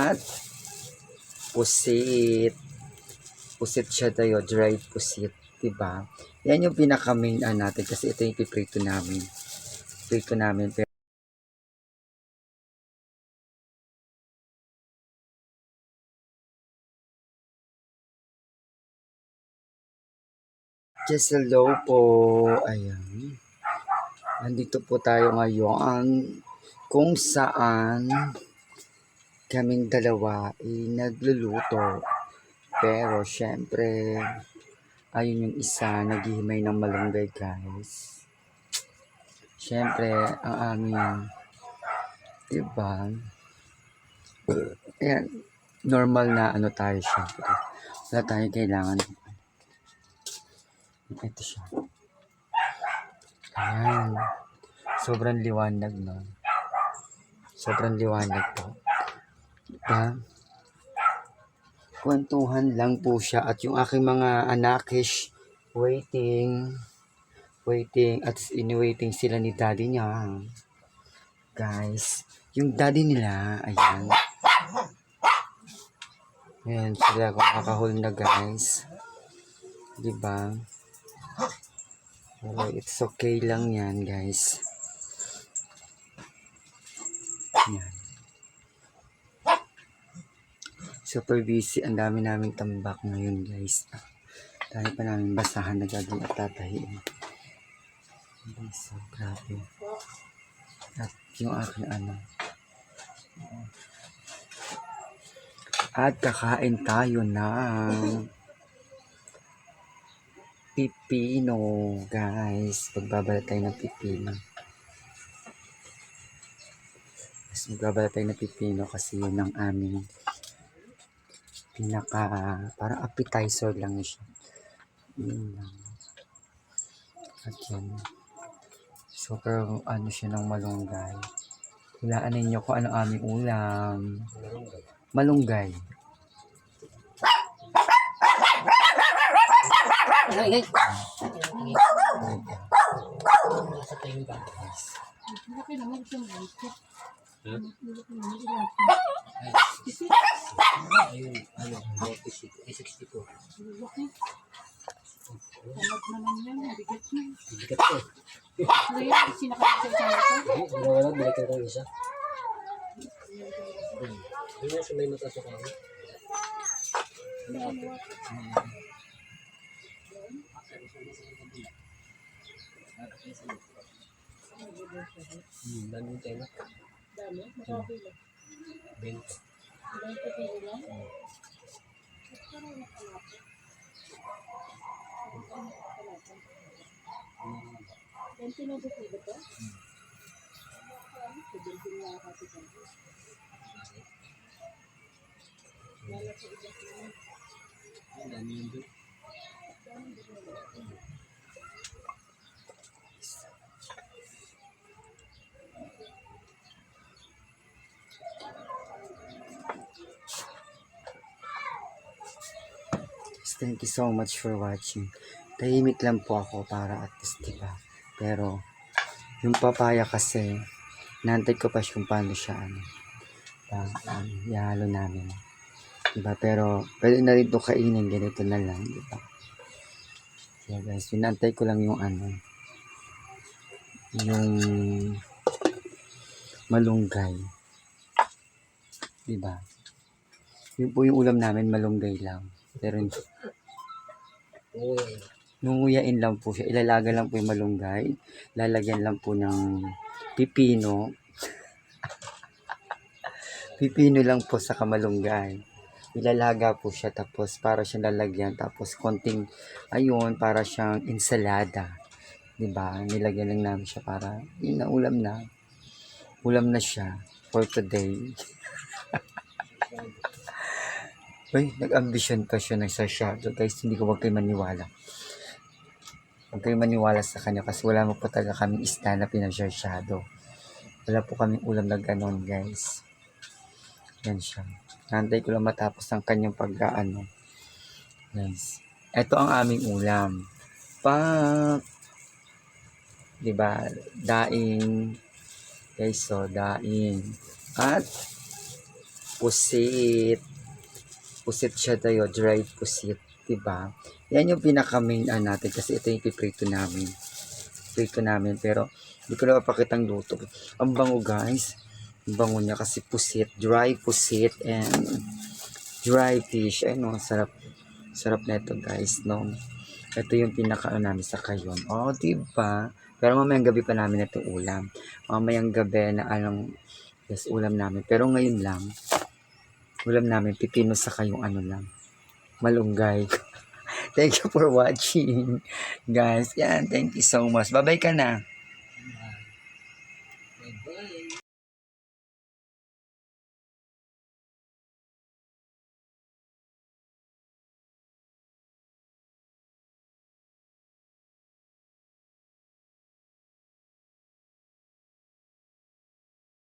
At pusit. Pusit siya tayo, dried pusit, diba? Yan yung pinaka main natin kasi ito yung piprito namin. Prito namin. Just hello po. Ayan. Nandito po tayo ngayon kung saan kaming dalawa ay nagluluto. Pero syempre, ayun yung isa, naghihimay ng malunggay guys. Syempre, ang aming, diba? Ayan, normal na tayo syempre. Wala tayong kailangan. Ito siya. Ayan. Sobrang liwanag, no? Sobrang liwanag po. Diba? Kwentuhan lang po siya at yung aking mga anakish waiting at ini-waiting sila ni daddy niya. Guys, yung daddy nila, ayan. Ayan sila kung makahol na guys. Diba? Pero it's okay lang yan guys. Ayan. Super busy. Ang dami naming tambak ngayon guys. Dahil pa namin basahan na gagawin at tatahiin. So, grabe. At yung aking At kakain tayo ng pipino, guys. Pagbabalat tayo ng pipino. Magbabalat tayo ng pipino kasi yun ang aming parang appetizer lang siya. Yun lang. At yan. Super siya ng malunggay. Hulaan ninyo kung ano aming ulam. Malunggay. Ay. Alat naman yan, bigat na. Bigat ko. Kaya, sinakalik sa isang ito? Wala, balikan ko isa. Ano sa may matasok ako? Dami yung tema. Dami? Makakapila? 20. 20 kilo lang? Parang nakalapit. Yan pinagpapili ko? Pagdating na kapitan ko. Lala sa iba ko naman. Ang dami yung doon. Thank you so much for watching. Tahimik lang po ako para at least, diba? Pero, yung papaya kasi, nantay ko pa kung paano siya, ihalo namin. Diba? Pero, pwede na rin ito kainin, ganito na lang, diba? Kaya guys, pinantay ko lang yung yung malunggay. Diba? Yun po yung ulam namin, malunggay lang. Pero, nunguyain lang po siya. Ilalaga lang po yung malunggay. Lalagyan lang po ng pipino. Pipino lang po sa kamalunggay. Ilalaga po siya tapos para siyang lalagyan. Tapos konting, ayun, para siyang ensalada. Diba? Nilagyan lang namin siya para, yun na, ulam na. Ulam na siya for today. Uy, nag-ambition pa siya ng sasyado. Guys, hindi ko wag kayo maniwala. Huwag kayo maniwala sa kanya kasi wala mo po talaga kaming isda na pinagsasyado. Wala po kaming ulam na ganon, guys. Yan siya. Nantay ko lang matapos ang kanyang guys. Ito ang aming ulam. Diba? Daing. Guys, so, daing. At pusit. Pusit siya tayo, dried pusit, diba? Yan yung pinaka-main natin kasi ito yung piprito namin. Prito namin, pero hindi ko na mapakitang luto. Ang bango guys. Ang bango niya kasi pusit, dry pusit and dry fish. Ay no, sarap. Sarap na ito guys, no? Ito yung pinaka namin sa kayon. Oh, diba? Pero mamayang gabi pa namin ito ulam. Mamayang gabi na anong yes, ulam namin. Pero ngayon lang, ulam namin, pipino sa kayong ano lang, malunggay. Thank you for watching, guys. Yan, thank you so much. Bye-bye ka na.